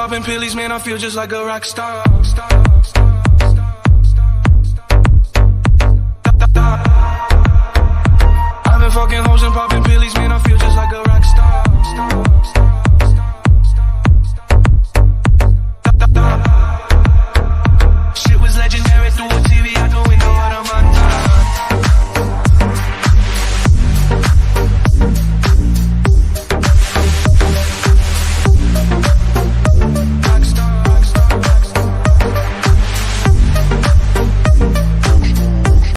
popping pills, man, I feel just like a rock star. I've been fucking hoes and popping